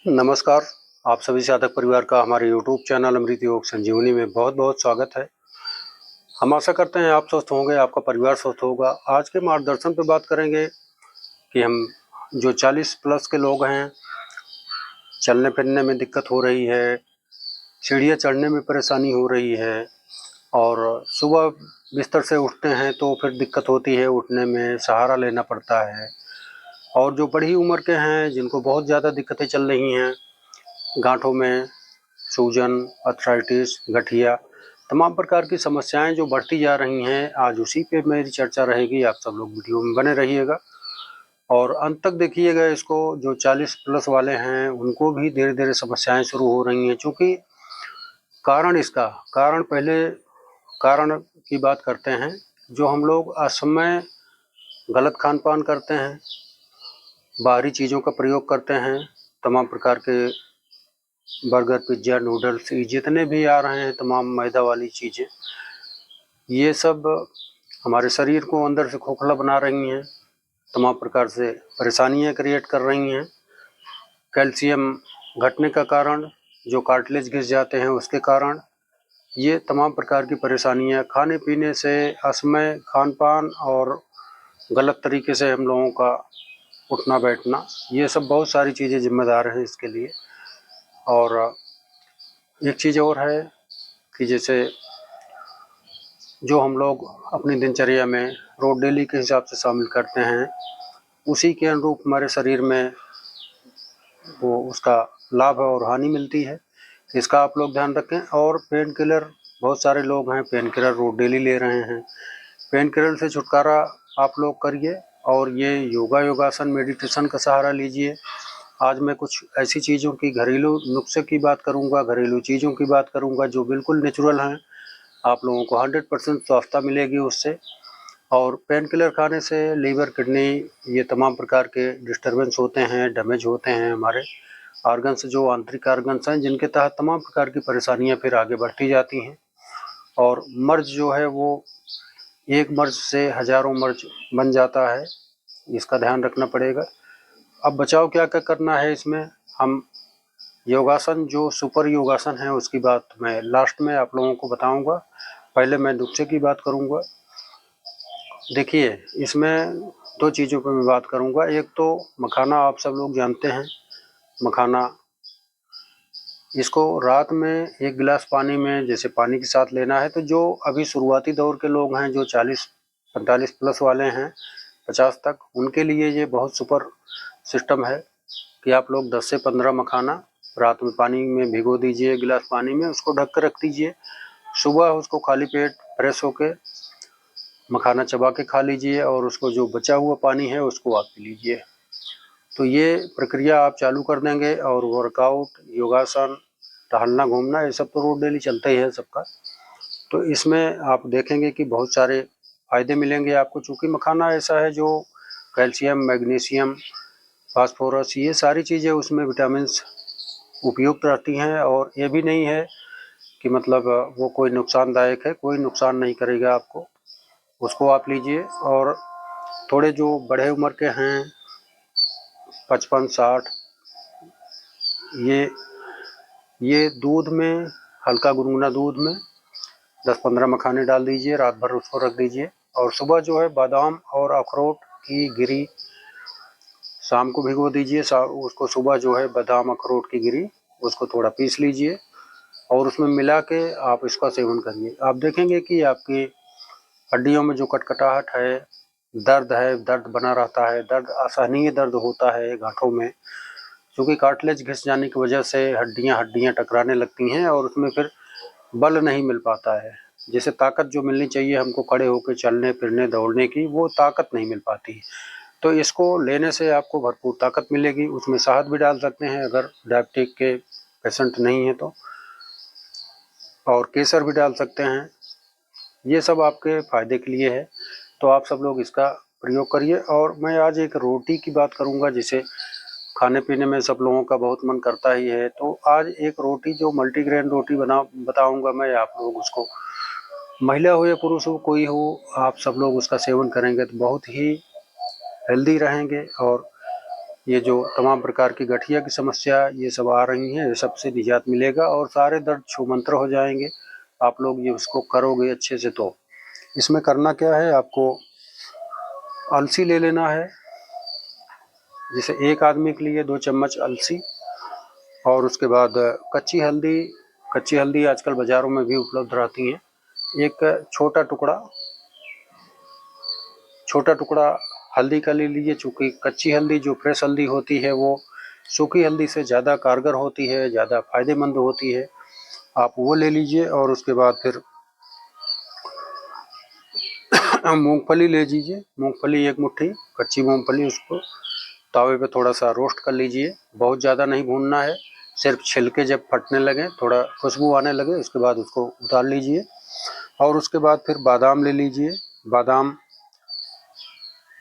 नमस्कार। आप सभी साधक परिवार का हमारे यूट्यूब चैनल अमृत योग संजीवनी में बहुत बहुत स्वागत है। हम आशा करते हैं आप स्वस्थ होंगे, आपका परिवार स्वस्थ होगा। आज के मार्गदर्शन पे बात करेंगे कि हम जो 40 प्लस के लोग हैं, चलने फिरने में दिक्कत हो रही है, सीढ़ियाँ चढ़ने में परेशानी हो रही है और सुबह बिस्तर से उठते हैं तो फिर दिक्कत होती है, उठने में सहारा लेना पड़ता है। और जो बड़ी उम्र के हैं, जिनको बहुत ज़्यादा दिक्कतें चल रही हैं, गांठों में सूजन, अर्थराइटिस, गठिया, तमाम प्रकार की समस्याएं जो बढ़ती जा रही हैं, आज उसी पे मेरी चर्चा रहेगी। आप सब लोग वीडियो में बने रहिएगा और अंत तक देखिएगा इसको। जो 40 प्लस वाले हैं उनको भी धीरे धीरे समस्याएं शुरू हो रही हैं, क्योंकि पहले कारण की बात करते हैं। जो हम लोग असमय गलत खान पान करते हैं, बाहरी चीज़ों का प्रयोग करते हैं, तमाम प्रकार के बर्गर, पिज्ज़ा, नूडल्स, ये जितने भी आ रहे हैं तमाम मैदा वाली चीज़ें, ये सब हमारे शरीर को अंदर से खोखला बना रही हैं, तमाम प्रकार से परेशानियां क्रिएट कर रही हैं। कैल्शियम घटने का कारण, जो कार्टिलेज घिस जाते हैं उसके कारण, ये तमाम प्रकार की परेशानियां खाने पीने से, असमय खान पान और गलत तरीके से हम लोगों का उठना बैठना, ये सब बहुत सारी चीज़ें जिम्मेदार हैं इसके लिए। और एक चीज़ और है कि जैसे जो हम लोग अपनी दिनचर्या में रोज डेली के हिसाब से शामिल करते हैं, उसी के अनुरूप हमारे शरीर में वो उसका लाभ और हानि मिलती है। इसका आप लोग ध्यान रखें। और पेन किलर, बहुत सारे लोग हैं पेन किलर रोज डेली ले रहे हैं। पेन किलर से छुटकारा आप लोग करिए और ये योगासन, मेडिटेशन का सहारा लीजिए। आज मैं कुछ ऐसी चीज़ों की, घरेलू नुस्खे की बात करूँगा, घरेलू चीज़ों की बात करूँगा जो बिल्कुल नेचुरल हैं। आप लोगों को 100% स्वास्थ्य मिलेगी उससे। और पेन किलर खाने से लीवर, किडनी, ये तमाम प्रकार के डिस्टर्बेंस होते हैं, डैमेज होते हैं हमारे ऑर्गन्स, जो आंतरिक ऑर्गन्स हैं, जिनके तहत तमाम प्रकार की परेशानियां फिर आगे बढ़ती जाती हैं। और मर्ज जो है वो एक मर्ज से हजारों मर्ज बन जाता है, इसका ध्यान रखना पड़ेगा। अब बचाव क्या क्या करना है इसमें, हम योगासन, जो सुपर योगासन है उसकी बात मैं लास्ट में आप लोगों को बताऊंगा। पहले मैं नुस्खे की बात करूंगा। देखिए, इसमें दो चीज़ों पर मैं बात करूंगा। एक तो मखाना, आप सब लोग जानते हैं मखाना, इसको रात में 1 गिलास पानी में जैसे पानी के साथ लेना है। तो जो अभी शुरुआती दौर के लोग हैं, जो 40-45 प्लस वाले हैं, 50 तक, उनके लिए ये बहुत सुपर सिस्टम है कि आप लोग 10 से 15 मखाना रात में पानी में भिगो दीजिए, 1 गिलास पानी में, उसको ढक कर रख दीजिए। सुबह उसको खाली पेट फ्रेश होके मखाना चबा के खा लीजिए और उसको जो बचा हुआ पानी है उसको आप पी लीजिए। तो ये प्रक्रिया आप चालू कर देंगे। और वर्कआउट, योगासन, टहलना घूमना, ये सब तो रोज डेली चलता ही है सबका। तो इसमें आप देखेंगे कि बहुत सारे फायदे मिलेंगे आपको, चूँकि मखाना ऐसा है जो कैल्शियम, मैग्नीशियम, फास्फोरस, ये सारी चीज़ें उसमें विटामिन्स उपयुक्त रहती हैं। और ये भी नहीं है कि मतलब वो कोई नुकसानदायक है, कोई नुकसान नहीं करेगा आपको। उसको आप लीजिए। और थोड़े जो बड़े उम्र के हैं, 55-60, ये दूध में, हल्का गुनगुना दूध में 10-15 मखाने डाल दीजिए, रात भर उसको रख दीजिए। और सुबह जो है बादाम और अखरोट की गिरी शाम को भिगो दीजिए। उसको सुबह जो है बादाम अखरोट की गिरी उसको थोड़ा पीस लीजिए और उसमें मिला के आप इसका सेवन करिए। आप देखेंगे कि आपकी हड्डियों में जो कटकटाहट है, दर्द बना रहता है, दर्द असहनीय दर्द होता है गांठों में, क्योंकि कार्टिलेज घिस जाने की वजह से हड्डियां टकराने लगती हैं और उसमें फिर बल नहीं मिल पाता है। जैसे ताकत जो मिलनी चाहिए हमको खड़े होकर चलने फिरने दौड़ने की, वो ताकत नहीं मिल पाती। तो इसको लेने से आपको भरपूर ताकत मिलेगी। उसमें शहद भी डाल सकते हैं अगर डायबिटिक के पेशेंट नहीं है तो, और केसर भी डाल सकते हैं। ये सब आपके फ़ायदे के लिए है, तो आप सब लोग इसका प्रयोग करिए। और मैं आज एक रोटी की बात करूंगा, जिसे खाने पीने में सब लोगों का बहुत मन करता ही है। तो आज एक रोटी, जो मल्टीग्रेन रोटी बताऊंगा मैं, आप लोग उसको, महिला हो या पुरुष हो, कोई हो, आप सब लोग उसका सेवन करेंगे तो बहुत ही हेल्दी रहेंगे। और ये जो तमाम प्रकार की गठिया की समस्या ये सब आ रही हैं, ये सबसे निजात मिलेगा और सारे दर्द छूमंतर हो जाएंगे। आप लोग ये उसको करोगे अच्छे से। तो इसमें करना क्या है, आपको अलसी ले लेना है। जैसे एक आदमी के लिए 2 चम्मच अलसी, और उसके बाद कच्ची हल्दी आजकल बाज़ारों में भी उपलब्ध रहती है। एक छोटा टुकड़ा हल्दी का ले लीजिए, चूँकि कच्ची हल्दी जो फ्रेश हल्दी होती है वो सूखी हल्दी से ज़्यादा कारगर होती है, ज़्यादा फायदेमंद होती है। आप वो ले लीजिए। और उसके बाद फिर मूंगफली ले लीजिए। मूंगफली 1 मुट्ठी कच्ची मूंगफली, उसको तावे पे थोड़ा सा रोस्ट कर लीजिए। बहुत ज़्यादा नहीं भूनना है, सिर्फ छिलके जब फटने लगे, थोड़ा खुशबू आने लगे, उसके बाद उसको उतार लीजिए। और उसके बाद फिर बादाम ले लीजिए। बादाम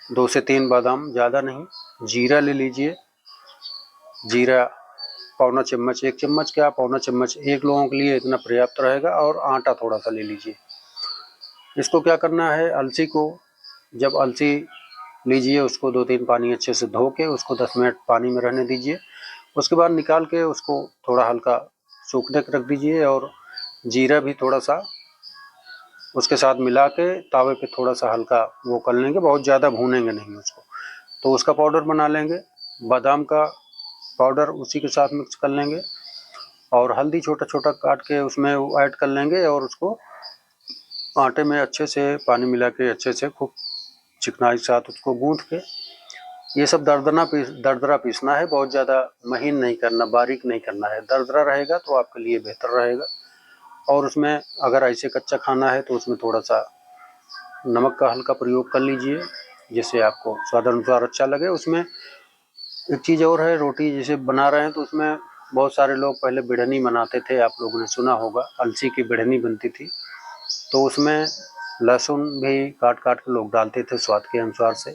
2 से 3 बादाम, ज़्यादा नहीं। जीरा ले लीजिए। जीरा पौना चम्मच, 1 चम्मच क्या पौना चम्मच, 1 लोगों के लिए इतना पर्याप्त रहेगा। और आटा थोड़ा सा ले लीजिए। इसको क्या करना है, अलसी को जब अलसी लीजिए उसको 2-3 पानी अच्छे से धो के उसको 10 मिनट पानी में रहने दीजिए। उसके बाद निकाल के उसको थोड़ा हल्का सूखने रख दीजिए। और जीरा भी थोड़ा सा उसके साथ मिला के तावे पे थोड़ा सा हल्का वो कर लेंगे, बहुत ज़्यादा भूनेंगे नहीं उसको। तो उसका पाउडर बना लेंगे। बादाम का पाउडर उसी के साथ मिक्स कर लेंगे। और हल्दी छोटा छोटा काट के उसमें ऐड कर लेंगे। और उसको आटे में अच्छे से पानी मिला के अच्छे से खूब चिकनाई के साथ उसको गूँथ के, ये सब दरदरा पीसना है। बहुत ज़्यादा महीन नहीं करना, बारीक नहीं करना है। दरदरा रहेगा तो आपके लिए बेहतर रहेगा। और उसमें अगर ऐसे कच्चा खाना है तो उसमें थोड़ा सा नमक का हल्का प्रयोग कर लीजिए, जिससे आपको स्वाद अनुसार अच्छा लगे। उसमें एक चीज़ और है, रोटी जैसे बना रहे हैं तो उसमें बहुत सारे लोग पहले बिढ़नी बनाते थे, आप लोगों ने सुना होगा, अलसी की बिढ़नी बनती थी। तो उसमें लहसुन भी काट काट के लोग डालते थे स्वाद के अनुसार से।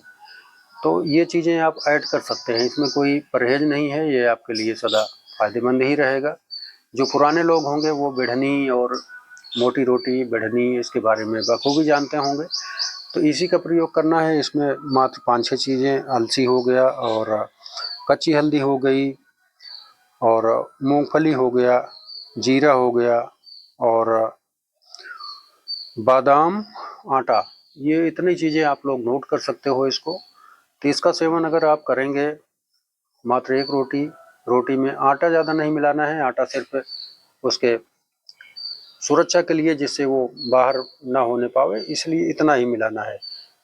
तो ये चीज़ें आप ऐड कर सकते हैं, इसमें कोई परहेज नहीं है, ये आपके लिए सदा फायदेमंद ही रहेगा। जो पुराने लोग होंगे वो बिढ़नी और मोटी रोटी, बिढ़नी, इसके बारे में बखूबी जानते होंगे। तो इसी का प्रयोग करना है। इसमें मात्र 5-6 चीज़ें, अलसी हो गया और कच्ची हल्दी हो गई और मूंगफली हो गया, जीरा हो गया और बादाम, आटा, ये इतनी चीज़ें आप लोग नोट कर सकते हो इसको। तो इसका सेवन अगर आप करेंगे, मात्र 1 रोटी में आटा ज़्यादा नहीं मिलाना है। आटा सिर्फ उसके सुरक्षा के लिए, जिससे वो बाहर ना होने पावे, इसलिए इतना ही मिलाना है।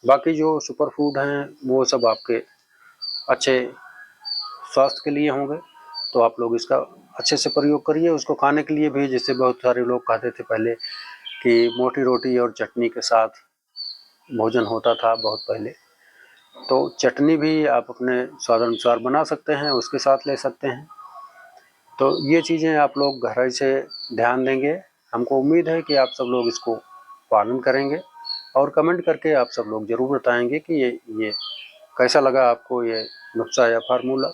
बाकी जो सुपर फूड हैं वो सब आपके अच्छे स्वास्थ्य के लिए होंगे। तो आप लोग इसका अच्छे से प्रयोग करिए। उसको खाने के लिए भी, जैसे बहुत सारे लोग कहते थे पहले कि मोटी रोटी और चटनी के साथ भोजन होता था बहुत पहले, तो चटनी भी आप अपने स्वाद अनुसार बना सकते हैं, उसके साथ ले सकते हैं। तो ये चीज़ें आप लोग गहराई से ध्यान देंगे। हमको उम्मीद है कि आप सब लोग इसको पालन करेंगे। और कमेंट करके आप सब लोग ज़रूर बताएंगे कि ये कैसा लगा आपको, ये नुस्खा या फार्मूला।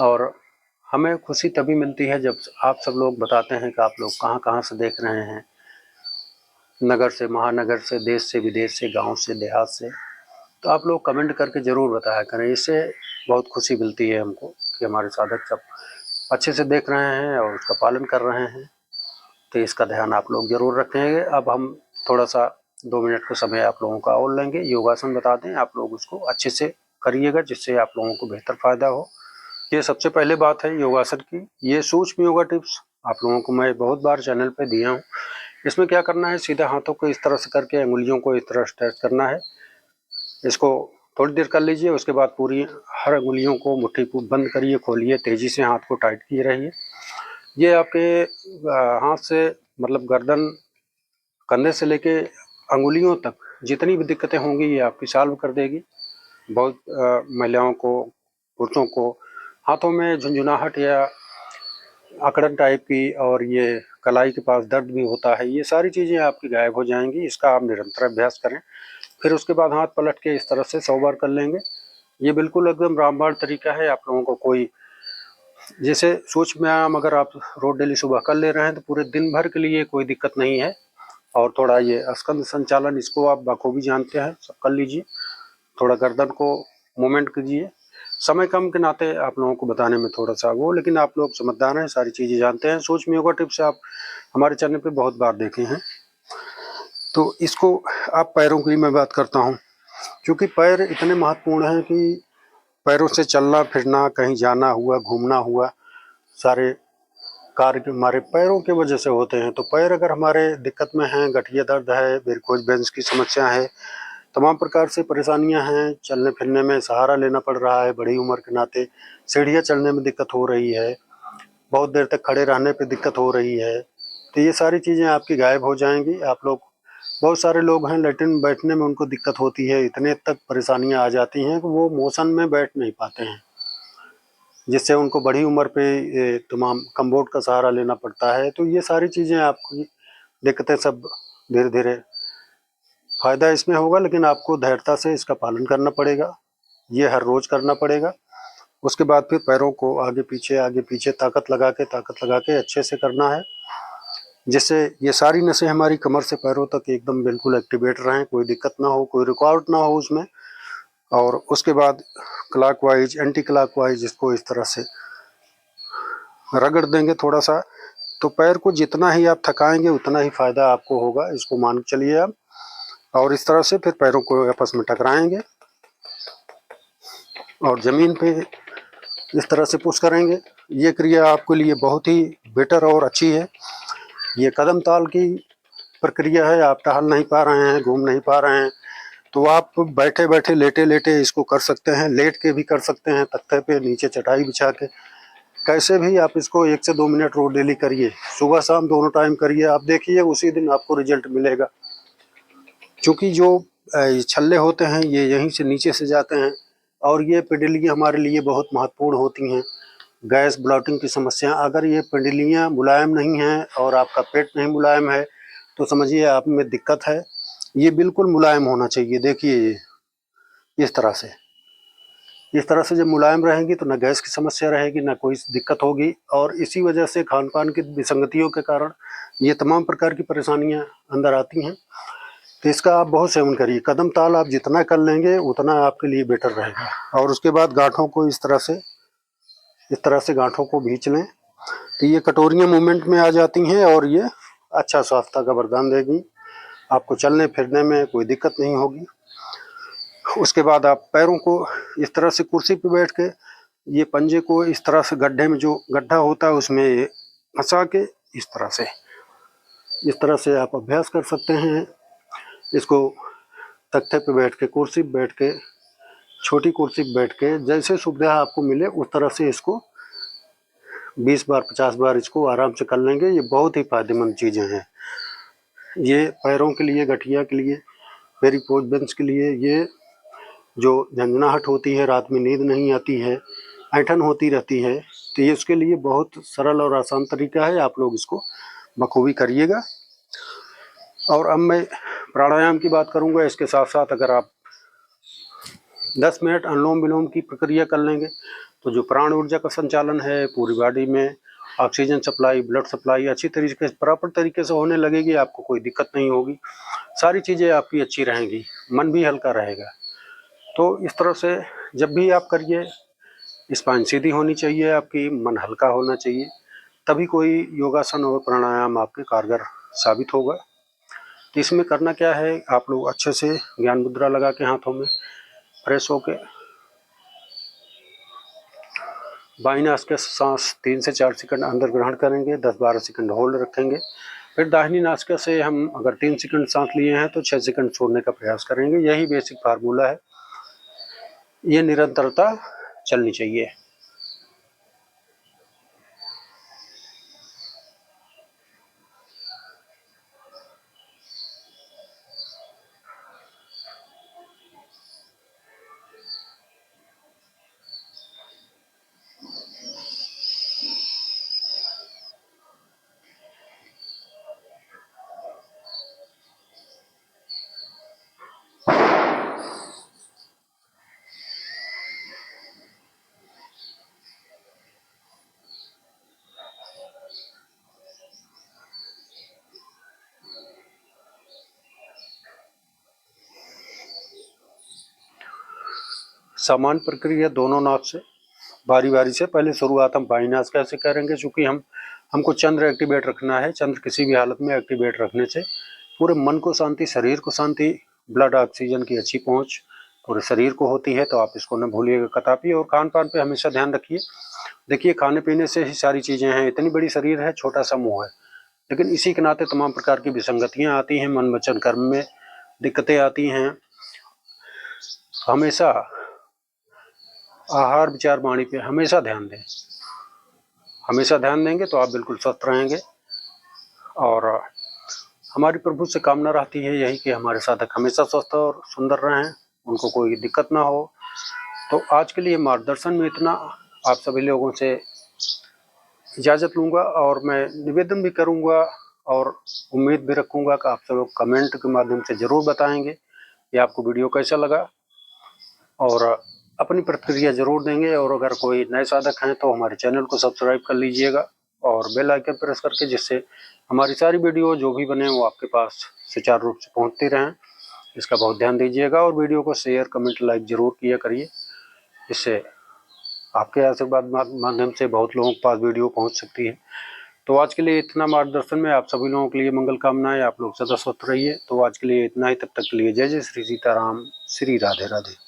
और हमें खुशी तभी मिलती है जब आप सब लोग बताते हैं कि आप लोग कहाँ कहाँ से देख रहे हैं, नगर से, महानगर से, देश से, विदेश से, गांव से, देहात से। तो आप लोग कमेंट करके ज़रूर बताया करें, इससे बहुत खुशी मिलती है हमको कि हमारे साधक सब अच्छे से देख रहे हैं और उसका पालन कर रहे हैं। तो इसका ध्यान आप लोग ज़रूर रखेंगे। अब हम थोड़ा सा 2 मिनट का समय आप लोगों का और लेंगे। योगासन बता दें, आप लोग उसको अच्छे से करिएगा, जिससे आप लोगों को बेहतर फ़ायदा हो। ये सबसे पहले बात है योगासन की। ये सूक्ष्म योगा टिप्स आप लोगों को मैं बहुत बार चैनल पे दिया हूँ। इसमें क्या करना है, सीधा हाथों को इस तरह से करके अंगुलियों को इस तरह स्ट्रेच करना है। इसको थोड़ी देर कर लीजिए। उसके बाद पूरी हर अंगुलियों को मुट्ठी को बंद करिए, खोलिए, तेज़ी से हाथ को टाइट किए रहिए। ये आपके हाथ से, मतलब गर्दन, कंधे से लेके अंगुलियों तक जितनी भी दिक्कतें होंगी ये आपकी सॉल्व कर देगी। बहुत महिलाओं को, पुरुषों को हाथों में झुंझुनाहट या अकड़न टाइप की और ये कलाई के पास दर्द भी होता है, ये सारी चीज़ें आपकी गायब हो जाएंगी। इसका आप निरंतर अभ्यास करें। फिर उसके बाद हाथ पलट के इस तरह से 100 बार कर लेंगे। ये बिल्कुल एकदम रामबाण तरीका है। आप लोगों को कोई, जैसे सूक्ष्म व्यायाम अगर आप रोज डेली सुबह कर ले रहे हैं तो पूरे दिन भर के लिए कोई दिक्कत नहीं है। और थोड़ा ये स्कंद संचालन, इसको आप बखूबी जानते हैं, सब कर लीजिए। थोड़ा गर्दन को मूवमेंट कीजिए। समय कम के नाते आप लोगों को बताने में थोड़ा-सा वो, लेकिन आप लोग समझदार हैं, सारी चीज़ें जानते हैं। सोच में योगा टिप्स आप हमारे चैनल पे बहुत बार देखे हैं। तो इसको आप पैरों की मैं बात करता हूँ, क्योंकि पैर इतने महत्वपूर्ण हैं कि पैरों से चलना-फिरना, कहीं जाना हुआ, घूमना हुआ, सारे कार्य हमारे पैरों की वजह से होते हैं। तो पैर अगर हमारे दिक्कत में हैं, गठिया दर्द है, वेरिकोज वेन्स की समस्या है, तमाम प्रकार से परेशानियां हैं, चलने फिरने में सहारा लेना पड़ रहा है, बड़ी उम्र के नाते सीढ़ियाँ चढ़ने में दिक्कत हो रही है, बहुत देर तक खड़े रहने पे दिक्कत हो रही है, तो ये सारी चीज़ें आपकी गायब हो जाएंगी। आप लोग, बहुत सारे लोग हैं लेटिन बैठने में उनको दिक्कत होती है, इतने तक परेशानियां आ जाती हैं कि वो मोशन में बैठ नहीं पाते हैं, जिससे उनको बड़ी उम्र पे तमाम कम्बोर्ड का सहारा लेना पड़ता है। तो ये सारी चीज़ें आपकी दिक्कतें सब धीरे धीरे, फ़ायदा इसमें होगा, लेकिन आपको धैर्यता से इसका पालन करना पड़ेगा, ये हर रोज़ करना पड़ेगा। उसके बाद फिर पैरों को आगे पीछे ताकत लगा के अच्छे से करना है, जिससे ये सारी नसें हमारी कमर से पैरों तक एकदम बिल्कुल एक्टिवेट रहें, कोई दिक्कत ना हो, कोई रुकावट ना हो उसमें। और उसके बाद क्लॉकवाइज, एंटी क्लॉकवाइज इसको इस तरह से रगड़ देंगे थोड़ा सा, तो पैर को जितना ही आप थकाएंगे उतना ही फायदा आपको होगा, इसको मान के चलिए आप। और इस तरह से फिर पैरों को आपस में टकराएंगे और ज़मीन पे इस तरह से पुश करेंगे। ये क्रिया आपके लिए बहुत ही बेटर और अच्छी है। ये कदम ताल की प्रक्रिया है, आप टहल नहीं पा रहे हैं, घूम नहीं पा रहे हैं, तो आप बैठे बैठे, लेटे लेटे इसको कर सकते हैं, लेट के भी कर सकते हैं, तख्ते पे नीचे चटाई बिछा के, कैसे भी आप इसको 1 से 2 मिनट रोज डेली करिए, सुबह शाम दोनों टाइम करिए, आप देखिए उसी दिन आपको रिजल्ट मिलेगा। क्योंकि जो छल्ले होते हैं ये यहीं से नीचे से जाते हैं, और ये पिंडलियाँ हमारे लिए बहुत महत्वपूर्ण होती हैं। गैस ब्लॉटिंग की समस्या, अगर ये पिंडलियाँ मुलायम नहीं हैं और आपका पेट नहीं मुलायम है, तो समझिए आप में दिक्कत है। ये बिल्कुल मुलायम होना चाहिए, देखिए ये इस तरह से जब मुलायम रहेंगी तो न गैस की समस्या रहेगी, न कोई दिक्कत होगी। और इसी वजह से खान पान की विसंगतियों के कारण ये तमाम प्रकार की परेशानियां अंदर आती हैं। तो इसका आप बहुत सेवन करिए, कदम ताल आप जितना कर लेंगे उतना आपके लिए बेटर रहेगा। और उसके बाद गांठों को इस तरह से गांठों को भींच लें, तो ये कटोरियाँ मूवमेंट में आ जाती हैं और ये अच्छा स्वास्थ्य का वरदान देगी, आपको चलने फिरने में कोई दिक्कत नहीं होगी। उसके बाद आप पैरों को इस तरह से कुर्सी पे बैठ के, ये पंजे को इस तरह से गड्ढे में, जो गड्ढा होता है उसमें फंसा के इस तरह से आप अभ्यास कर सकते हैं। इसको तख्ते पे बैठ के, कुर्सी पे बैठ के, छोटी कुर्सी पे बैठ के, जैसे सुविधा आपको मिले उस तरह से इसको 20 बार 50 बार इसको आराम से कर लेंगे। ये बहुत ही फायदेमंद चीज़ें हैं, ये पैरों के लिए, गठिया के लिए, वेरिकोज वेन्स के लिए, ये जो झंझनाहट होती है, रात में नींद नहीं आती है, ऐंठन होती रहती है, तो ये उसके लिए बहुत सरल और आसान तरीका है, आप लोग इसको बखूबी करिएगा। और अब मैं प्राणायाम की बात करूंगा। इसके साथ साथ अगर आप 10 मिनट अनुलोम विलोम की प्रक्रिया कर लेंगे, तो जो प्राण ऊर्जा का संचालन है पूरी बॉडी में, ऑक्सीजन सप्लाई, ब्लड सप्लाई अच्छी तरीके से, प्रॉपर तरीके से होने लगेगी, आपको कोई दिक्कत नहीं होगी, सारी चीज़ें आपकी अच्छी रहेंगी, मन भी हल्का रहेगा। तो इस तरह से जब भी आप करिए, स्पाइन सीधी होनी चाहिए आपकी, मन हल्का होना चाहिए, तभी कोई योगासन और प्राणायाम आपके कारगर साबित होगा। तो इसमें करना क्या है, आप लोग अच्छे से ज्ञान मुद्रा लगा के हाथों में फ्रेश होके बाईं नाक के सांस 3 से 4 सेकंड अंदर ग्रहण करेंगे, 10-12 सेकंड होल्ड रखेंगे, फिर दाहिनी नासिका से हम अगर 3 सेकंड सांस लिए हैं तो 6 सेकंड छोड़ने का प्रयास करेंगे। यही बेसिक फार्मूला है, ये निरंतरता चलनी चाहिए। सामान्य प्रक्रिया दोनों नाक से बारी बारी से। पहले शुरुआत हम बाईं नाक कैसे करेंगे, चूँकि हमको चंद्र एक्टिवेट रखना है। चंद्र किसी भी हालत में एक्टिवेट रखने से पूरे मन को शांति, शरीर को शांति, ब्लड ऑक्सीजन की अच्छी पहुँच पूरे शरीर को होती है। तो आप इसको न भूलिएगा कदापि। और खान पान पे हमेशा ध्यान रखिए। देखिए, खाने पीने से ही सारी चीज़ें हैं। इतनी बड़ी शरीर है, छोटा सा मुँह है, लेकिन इसी के नाते तमाम प्रकार की विसंगतियाँ आती हैं, मन वचन कर्म में दिक्कतें आती हैं। हमेशा आहार विचार वाणी पे हमेशा ध्यान दें। हमेशा ध्यान देंगे तो आप बिल्कुल स्वस्थ रहेंगे। और हमारी प्रभु से कामना रहती है यही कि हमारे साधक हमेशा स्वस्थ और सुंदर रहें, उनको कोई दिक्कत ना हो। तो आज के लिए मार्गदर्शन में इतना। आप सभी लोगों से इजाज़त लूँगा और मैं निवेदन भी करूँगा और उम्मीद भी रखूँगा कि आप सब लोग कमेंट के माध्यम से ज़रूर बताएंगे कि आपको वीडियो कैसा लगा, और अपनी प्रतिक्रिया ज़रूर देंगे। और अगर कोई नए साधक हैं तो हमारे चैनल को सब्सक्राइब कर लीजिएगा और बेल आइकन प्रेस करके, जिससे हमारी सारी वीडियो जो भी बने वो आपके पास सुचारू रूप से पहुँचती रहें। इसका बहुत ध्यान दीजिएगा और वीडियो को शेयर, कमेंट, लाइक ज़रूर किया करिए। इससे आपके आशीर्वाद माध्यम से बहुत लोगों के पास वीडियो पहुंच सकती है। तो आज के लिए इतना। मार्गदर्शन में आप सभी लोगों के लिए मंगल कामनाएं। आप लोग सदा स्वस्थ रहिए। तो आज के लिए इतना ही। तब तक के लिए जय जय श्री सीताराम, श्री राधे राधे।